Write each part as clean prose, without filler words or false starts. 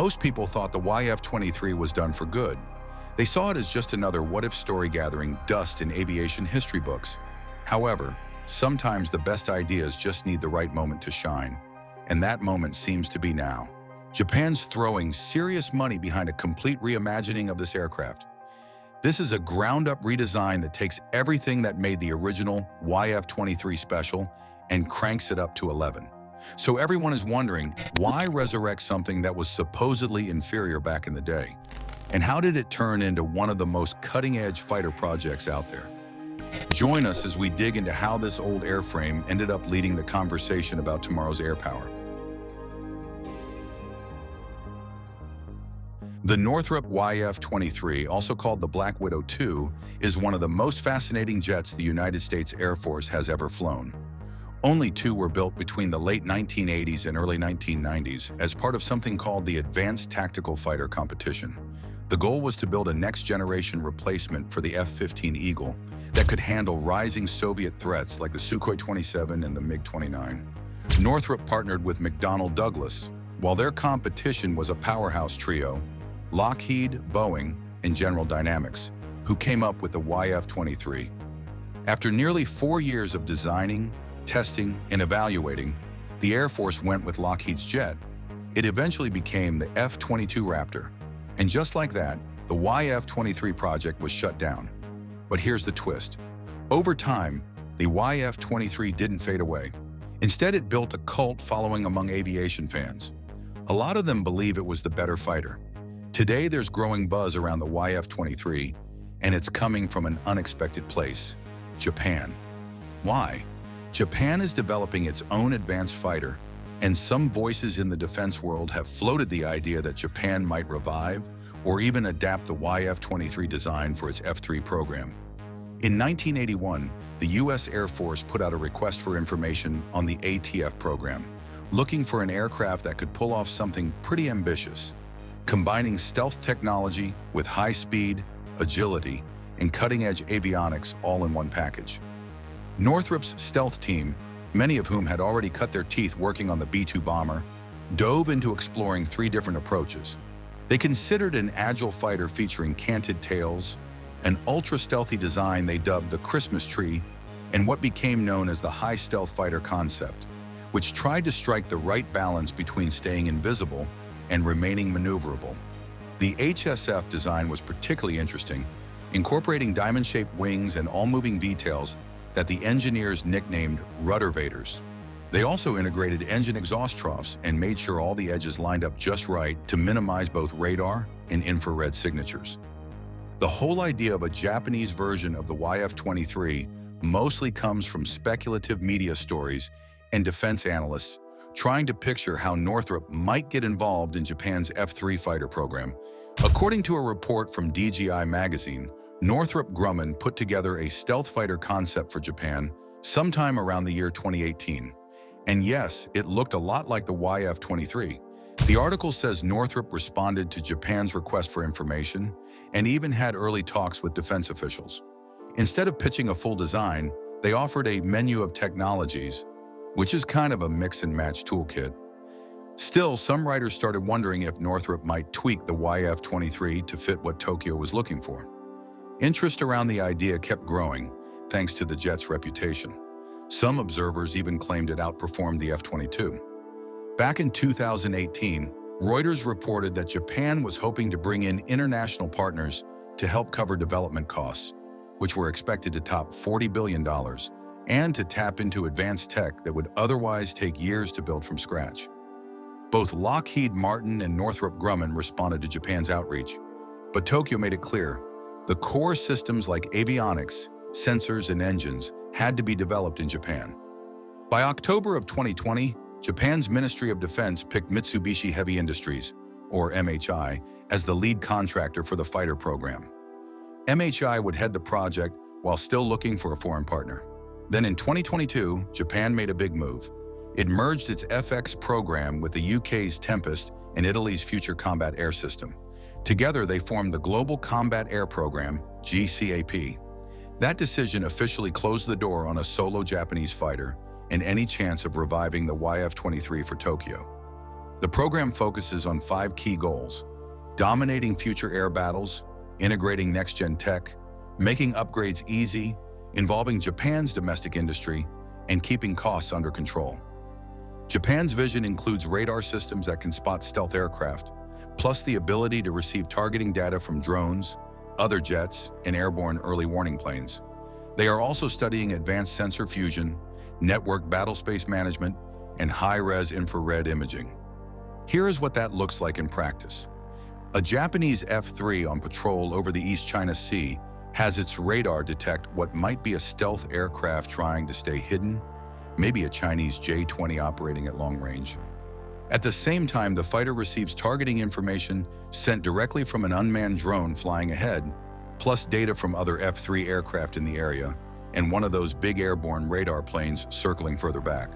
Most people thought the YF-23 was done for good. They saw it as just another what-if story gathering dust in aviation history books. However, sometimes the best ideas just need the right moment to shine, and that moment seems to be now. Japan's throwing serious money behind a complete reimagining of this aircraft. This is a ground-up redesign that takes everything that made the original YF-23 special and cranks it up to 11. So everyone is wondering, why resurrect something that was supposedly inferior back in the day? And how did it turn into one of the most cutting-edge fighter projects out there? Join us as we dig into how this old airframe ended up leading the conversation about tomorrow's air power. The Northrop YF-23, also called the Black Widow II, is one of the most fascinating jets the United States Air Force has ever flown. Only two were built between the late 1980s and early 1990s as part of something called the Advanced Tactical Fighter Competition. The goal was to build a next-generation replacement for the F-15 Eagle that could handle rising Soviet threats like the Sukhoi 27 and the MiG-29. Northrop partnered with McDonnell Douglas, while their competition was a powerhouse trio, Lockheed, Boeing, and General Dynamics, who came up with the YF-23. After nearly 4 years of designing, testing, and evaluating, the Air Force went with Lockheed's jet. It eventually became the F-22 Raptor. And just like that, the YF-23 project was shut down. But here's the twist. Over time, the YF-23 didn't fade away. Instead, it built a cult following among aviation fans. A lot of them believe it was the better fighter. Today, there's growing buzz around the YF-23, and it's coming from an unexpected place: Japan. Why? Japan is developing its own advanced fighter, and some voices in the defense world have floated the idea that Japan might revive or even adapt the YF-23 design for its F-3 program. In 1981, the U.S. Air Force put out a request for information on the ATF program, looking for an aircraft that could pull off something pretty ambitious, combining stealth technology with high speed, agility, and cutting-edge avionics all in one package. Northrop's stealth team, many of whom had already cut their teeth working on the B-2 bomber, dove into exploring 3 different approaches. They considered an agile fighter featuring canted tails, an ultra-stealthy design they dubbed the Christmas tree, and what became known as the high-stealth fighter concept, which tried to strike the right balance between staying invisible and remaining maneuverable. The HSF design was particularly interesting, incorporating diamond-shaped wings and all-moving V-tails that the engineers nicknamed rudder vaders. They also integrated engine exhaust troughs and made sure all the edges lined up just right to minimize both radar and infrared signatures. The whole idea of a Japanese version of the YF-23 mostly comes from speculative media stories and defense analysts trying to picture how Northrop might get involved in Japan's F-3 fighter program. According to a report from DJI magazine, Northrop Grumman put together a stealth fighter concept for Japan sometime around the year 2018. And yes, it looked a lot like the YF-23. The article says Northrop responded to Japan's request for information and even had early talks with defense officials. Instead of pitching a full design, they offered a menu of technologies, which is kind of a mix-and-match toolkit. Still, some writers started wondering if Northrop might tweak the YF-23 to fit what Tokyo was looking for. Interest around the idea kept growing, thanks to the jet's reputation. Some observers even claimed it outperformed the F-22. Back in 2018, Reuters reported that Japan was hoping to bring in international partners to help cover development costs, which were expected to top $40 billion, and to tap into advanced tech that would otherwise take years to build from scratch. Both Lockheed Martin and Northrop Grumman responded to Japan's outreach, but Tokyo made it clear the core systems like avionics, sensors, and engines had to be developed in Japan. By October of 2020, Japan's Ministry of Defense picked Mitsubishi Heavy Industries, or MHI, as the lead contractor for the fighter program. MHI would head the project while still looking for a foreign partner. Then in 2022, Japan made a big move. It merged its FX program with the UK's Tempest and Italy's Future Combat Air System. Together, they formed the Global Combat Air Program, GCAP. That decision officially closed the door on a solo Japanese fighter and any chance of reviving the YF-23 for Tokyo. The program focuses on 5 key goals: dominating future air battles, integrating next-gen tech, making upgrades easy, involving Japan's domestic industry, and keeping costs under control. Japan's vision includes radar systems that can spot stealth aircraft, plus the ability to receive targeting data from drones, other jets, and airborne early warning planes. They are also studying advanced sensor fusion, network battlespace management, and high-res infrared imaging. Here is what that looks like in practice. A Japanese F-3 on patrol over the East China Sea has its radar detect what might be a stealth aircraft trying to stay hidden, maybe a Chinese J-20 operating at long range. At the same time, the fighter receives targeting information sent directly from an unmanned drone flying ahead, plus data from other F-3 aircraft in the area, and one of those big airborne radar planes circling further back.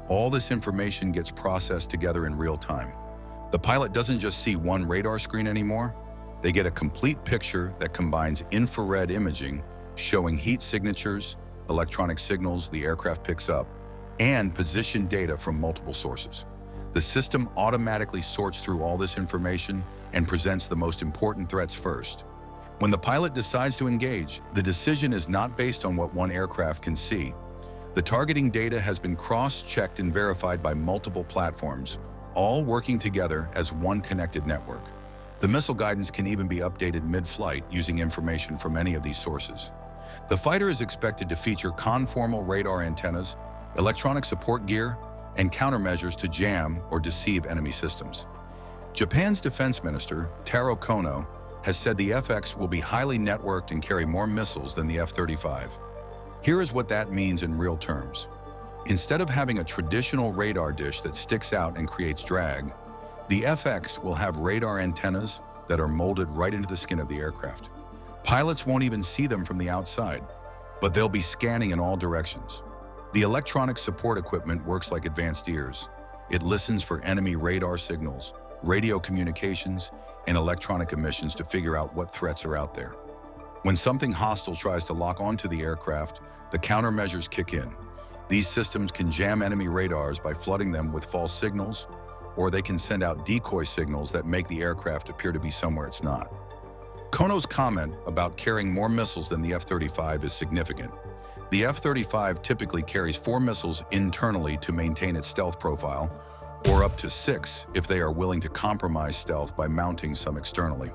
All this information gets processed together in real time. The pilot doesn't just see one radar screen anymore. They get a complete picture that combines infrared imaging, showing heat signatures, electronic signals the aircraft picks up, and position data from multiple sources. The system automatically sorts through all this information and presents the most important threats first. When the pilot decides to engage, the decision is not based on what one aircraft can see. The targeting data has been cross-checked and verified by multiple platforms, all working together as one connected network. The missile guidance can even be updated mid-flight using information from any of these sources. The fighter is expected to feature conformal radar antennas, electronic support gear, and countermeasures to jam or deceive enemy systems. Japan's defense minister, Taro Kono, has said the FX will be highly networked and carry more missiles than the F-35. Here is what that means in real terms. Instead of having a traditional radar dish that sticks out and creates drag, the FX will have radar antennas that are molded right into the skin of the aircraft. Pilots won't even see them from the outside, but they'll be scanning in all directions. The electronic support equipment works like advanced ears. It listens for enemy radar signals, radio communications, and electronic emissions to figure out what threats are out there. When something hostile tries to lock onto the aircraft, the countermeasures kick in. These systems can jam enemy radars by flooding them with false signals, or they can send out decoy signals that make the aircraft appear to be somewhere it's not. Kono's comment about carrying more missiles than the F-35 is significant. The F-35 typically carries 4 missiles internally to maintain its stealth profile, or up to 6 if they are willing to compromise stealth by mounting some externally.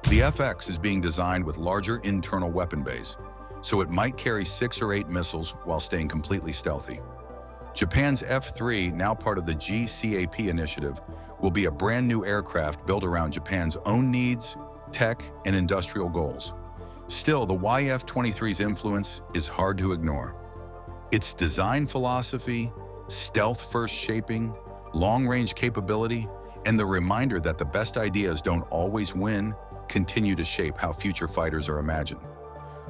The FX is being designed with larger internal weapon bays, so it might carry 6 or 8 missiles while staying completely stealthy. Japan's F-3, now part of the GCAP initiative, will be a brand new aircraft built around Japan's own needs, tech, and industrial goals. Still, the YF-23's influence is hard to ignore. Its design philosophy, stealth-first shaping, long-range capability, and the reminder that the best ideas don't always win continue to shape how future fighters are imagined.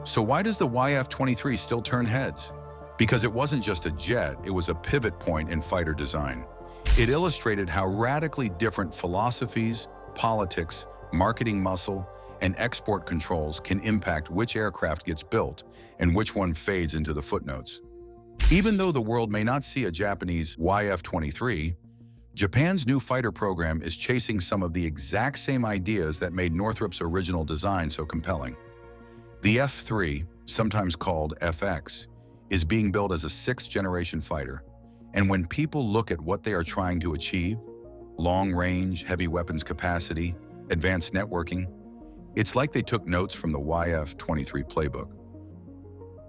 So why does the YF-23 still turn heads? Because it wasn't just a jet, it was a pivot point in fighter design. It illustrated how radically different philosophies, politics, marketing muscle, and export controls can impact which aircraft gets built and which one fades into the footnotes. Even though the world may not see a Japanese YF-23, Japan's new fighter program is chasing some of the exact same ideas that made Northrop's original design so compelling. The F-3, sometimes called FX, is being built as a 6th-generation fighter, and when people look at what they are trying to achieve, long-range, heavy weapons capacity, advanced networking, it's like they took notes from the YF-23 playbook.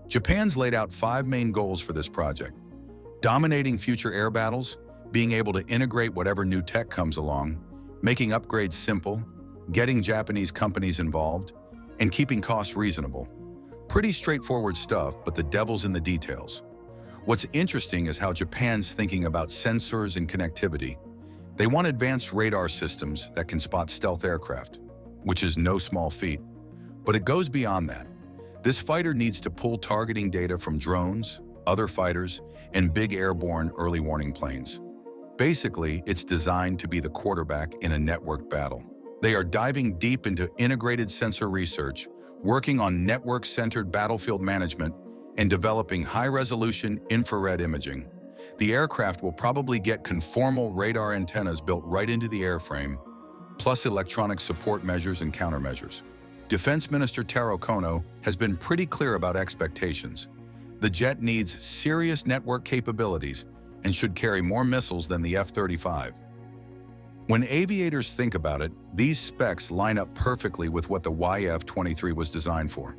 Japan's laid out 5 main goals for this project: dominating future air battles, being able to integrate whatever new tech comes along, making upgrades simple, getting Japanese companies involved, and keeping costs reasonable. Pretty straightforward stuff, but the devil's in the details. What's interesting is how Japan's thinking about sensors and connectivity. They want advanced radar systems that can spot stealth aircraft, which is no small feat. But it goes beyond that. This fighter needs to pull targeting data from drones, other fighters, and big airborne early warning planes. Basically, it's designed to be the quarterback in a networked battle. They are diving deep into integrated sensor research, working on network-centered battlefield management, and developing high-resolution infrared imaging. The aircraft will probably get conformal radar antennas built right into the airframe, plus electronic support measures and countermeasures. Defense Minister Taro Kono has been pretty clear about expectations. The jet needs serious network capabilities and should carry more missiles than the F-35. When aviators think about it, these specs line up perfectly with what the YF-23 was designed for.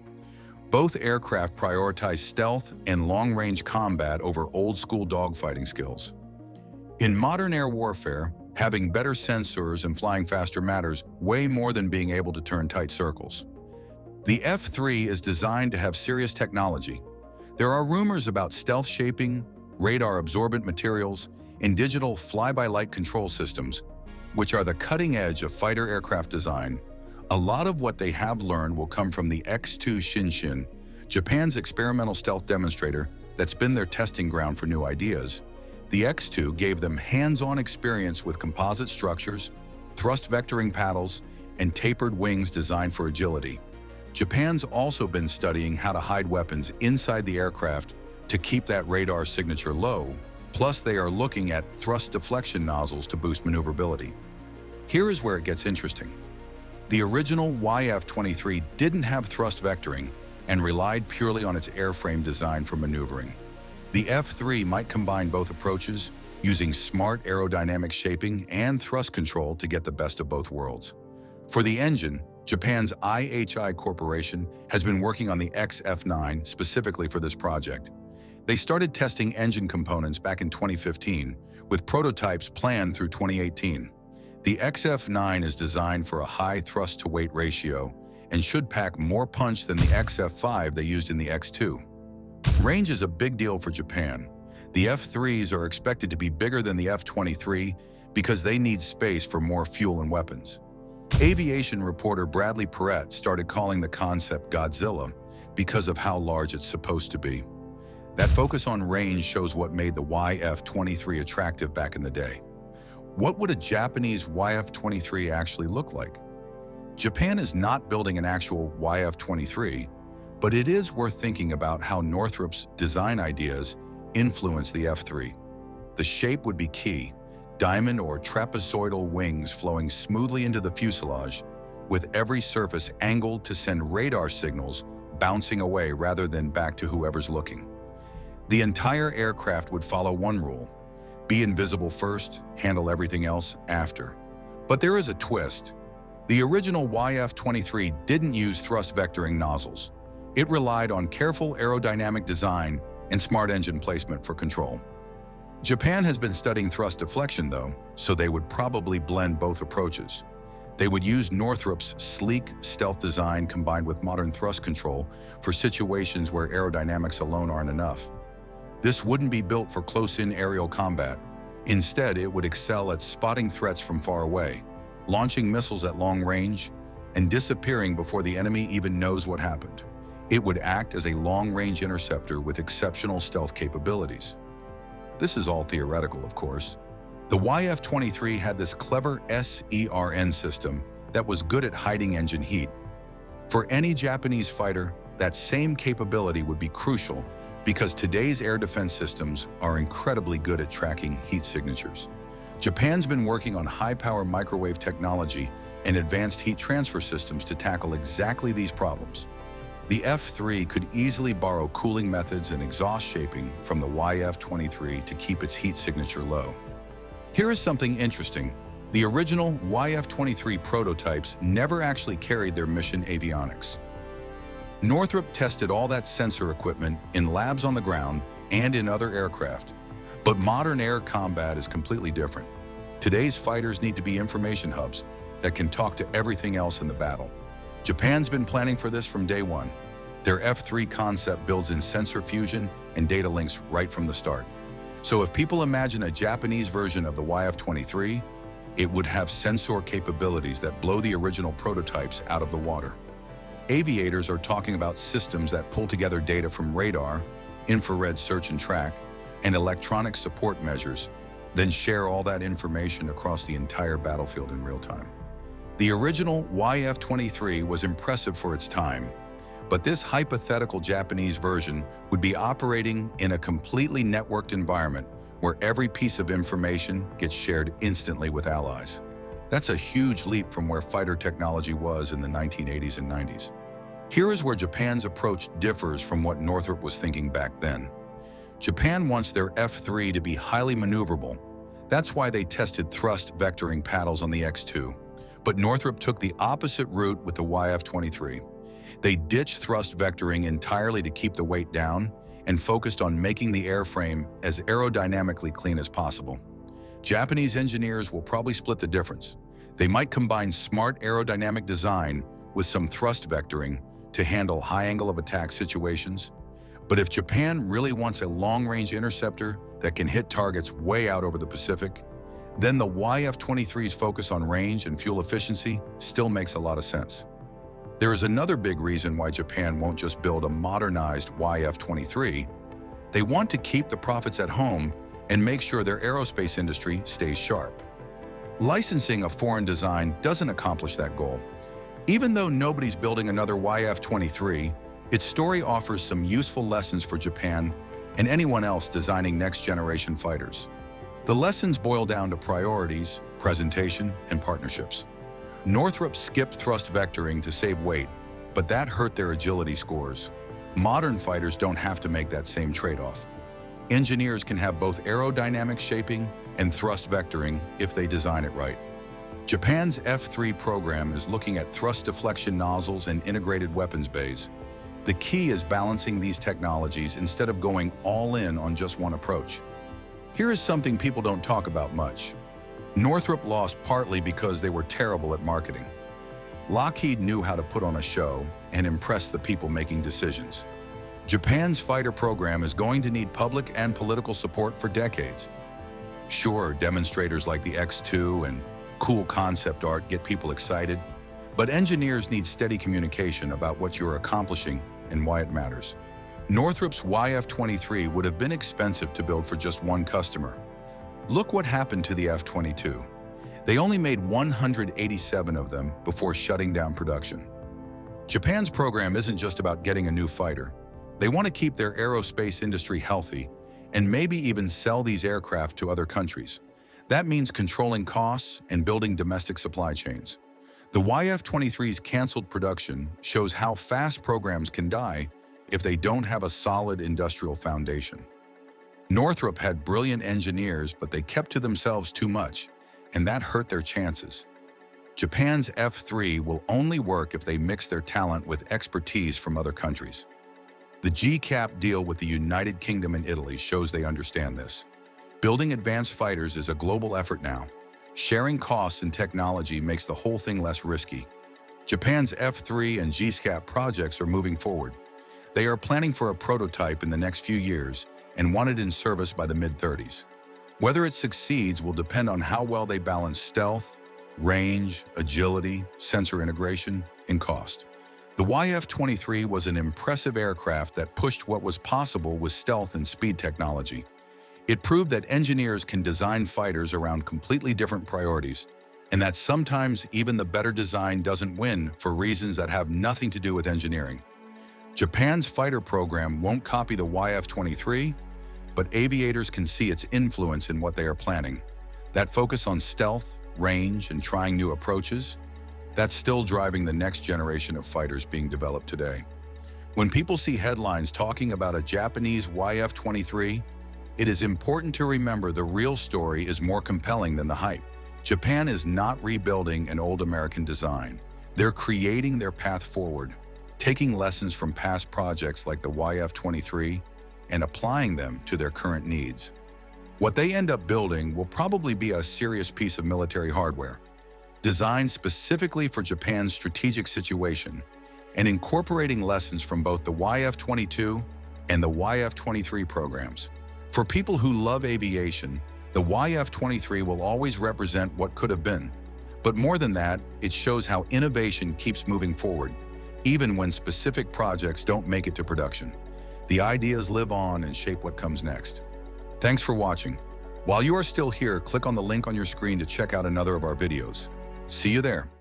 Both aircraft prioritize stealth and long-range combat over old-school dogfighting skills. In modern air warfare, having better sensors and flying faster matters way more than being able to turn tight circles. The F-3 is designed to have serious technology. There are rumors about stealth shaping, radar-absorbent materials, and digital fly-by-light control systems, which are the cutting edge of fighter aircraft design. A lot of what they have learned will come from the X-2 Shinshin, Japan's experimental stealth demonstrator that's been their testing ground for new ideas. The X-2 gave them hands-on experience with composite structures, thrust vectoring paddles, and tapered wings designed for agility. Japan's also been studying how to hide weapons inside the aircraft to keep that radar signature low, plus they are looking at thrust deflection nozzles to boost maneuverability. Here is where it gets interesting. The original YF-23 didn't have thrust vectoring and relied purely on its airframe design for maneuvering. The F-3 might combine both approaches, using smart aerodynamic shaping and thrust control to get the best of both worlds. For the engine, Japan's IHI Corporation has been working on the XF-9 specifically for this project. They started testing engine components back in 2015, with prototypes planned through 2018. The XF-9 is designed for a high thrust-to-weight ratio and should pack more punch than the XF-5 they used in the X-2. Range is a big deal for Japan. The F-3s are expected to be bigger than the F-23 because they need space for more fuel and weapons. Aviation reporter Bradley Perrett started calling the concept Godzilla because of how large it's supposed to be. That focus on range shows what made the YF-23 attractive back in the day. What would a Japanese YF-23 actually look like? Japan is not building an actual YF-23, but it is worth thinking about how Northrop's design ideas influence the F-3. The shape would be key, diamond or trapezoidal wings flowing smoothly into the fuselage, with every surface angled to send radar signals bouncing away rather than back to whoever's looking. The entire aircraft would follow one rule: be invisible first, handle everything else after. But there is a twist. The original YF-23 didn't use thrust vectoring nozzles. It relied on careful aerodynamic design and smart engine placement for control. Japan has been studying thrust deflection though, so they would probably blend both approaches. They would use Northrop's sleek stealth design combined with modern thrust control for situations where aerodynamics alone aren't enough. This wouldn't be built for close-in aerial combat. Instead, it would excel at spotting threats from far away, launching missiles at long range, and disappearing before the enemy even knows what happened. It would act as a long-range interceptor with exceptional stealth capabilities. This is all theoretical, of course. The YF-23 had this clever SERN system that was good at hiding engine heat. For any Japanese fighter, that same capability would be crucial because today's air defense systems are incredibly good at tracking heat signatures. Japan's been working on high-power microwave technology and advanced heat transfer systems to tackle exactly these problems. The F-3 could easily borrow cooling methods and exhaust shaping from the YF-23 to keep its heat signature low. Here is something interesting. The original YF-23 prototypes never actually carried their mission avionics. Northrop tested all that sensor equipment in labs on the ground and in other aircraft. But modern air combat is completely different. Today's fighters need to be information hubs that can talk to everything else in the battle. Japan's been planning for this from day one. Their F-3 concept builds in sensor fusion and data links right from the start. So if people imagine a Japanese version of the YF-23, it would have sensor capabilities that blow the original prototypes out of the water. Aviators are talking about systems that pull together data from radar, infrared search and track, and electronic support measures, then share all that information across the entire battlefield in real time. The original YF-23 was impressive for its time, but this hypothetical Japanese version would be operating in a completely networked environment where every piece of information gets shared instantly with allies. That's a huge leap from where fighter technology was in the 1980s and 90s. Here is where Japan's approach differs from what Northrop was thinking back then. Japan wants their F-3 to be highly maneuverable. That's why they tested thrust vectoring paddles on the X-2. But Northrop took the opposite route with the YF-23. They ditched thrust vectoring entirely to keep the weight down and focused on making the airframe as aerodynamically clean as possible. Japanese engineers will probably split the difference. They might combine smart aerodynamic design with some thrust vectoring to handle high angle of attack situations. But if Japan really wants a long-range interceptor that can hit targets way out over the Pacific, then the YF-23's focus on range and fuel efficiency still makes a lot of sense. There is another big reason why Japan won't just build a modernized YF-23. They want to keep the profits at home and make sure their aerospace industry stays sharp. Licensing a foreign design doesn't accomplish that goal. Even though nobody's building another YF-23, its story offers some useful lessons for Japan and anyone else designing next-generation fighters. The lessons boil down to priorities, presentation, and partnerships. Northrop skipped thrust vectoring to save weight, but that hurt their agility scores. Modern fighters don't have to make that same trade-off. Engineers can have both aerodynamic shaping and thrust vectoring if they design it right. Japan's F-3 program is looking at thrust deflection nozzles and integrated weapons bays. The key is balancing these technologies instead of going all in on just one approach. Here is something people don't talk about much. Northrop lost partly because they were terrible at marketing. Lockheed knew how to put on a show and impress the people making decisions. Japan's fighter program is going to need public and political support for decades. Sure, demonstrators like the X-2 and cool concept art get people excited, but engineers need steady communication about what you're accomplishing and why it matters. Northrop's YF-23 would have been expensive to build for just one customer. Look what happened to the F-22. They only made 187 of them before shutting down production. Japan's program isn't just about getting a new fighter. They want to keep their aerospace industry healthy and maybe even sell these aircraft to other countries. That means controlling costs and building domestic supply chains. The YF-23's canceled production shows how fast programs can die if they don't have a solid industrial foundation. Northrop had brilliant engineers, but they kept to themselves too much, and that hurt their chances. Japan's F-3 will only work if they mix their talent with expertise from other countries. The GCAP deal with the United Kingdom and Italy shows they understand this. Building advanced fighters is a global effort now. Sharing costs and technology makes the whole thing less risky. Japan's F-3 and GCAP projects are moving forward. They are planning for a prototype in the next few years and want it in service by the mid-30s. Whether it succeeds will depend on how well they balance stealth, range, agility, sensor integration, and cost. The YF-23 was an impressive aircraft that pushed what was possible with stealth and speed technology. It proved that engineers can design fighters around completely different priorities, and that sometimes even the better design doesn't win for reasons that have nothing to do with engineering. Japan's fighter program won't copy the YF-23, but aviators can see its influence in what they are planning. That focus on stealth, range, and trying new approaches, that's still driving the next generation of fighters being developed today. When people see headlines talking about a Japanese YF-23, it is important to remember the real story is more compelling than the hype. Japan is not rebuilding an old American design. They're creating their path forward, taking lessons from past projects like the YF-23 and applying them to their current needs. What they end up building will probably be a serious piece of military hardware, designed specifically for Japan's strategic situation and incorporating lessons from both the YF-22 and the YF-23 programs. For people who love aviation, the YF-23 will always represent what could have been. But more than that, it shows how innovation keeps moving forward, even when specific projects don't make it to production. The ideas live on and shape what comes next. Thanks for watching. While you are still here, click on the link on your screen to check out another of our videos. See you there.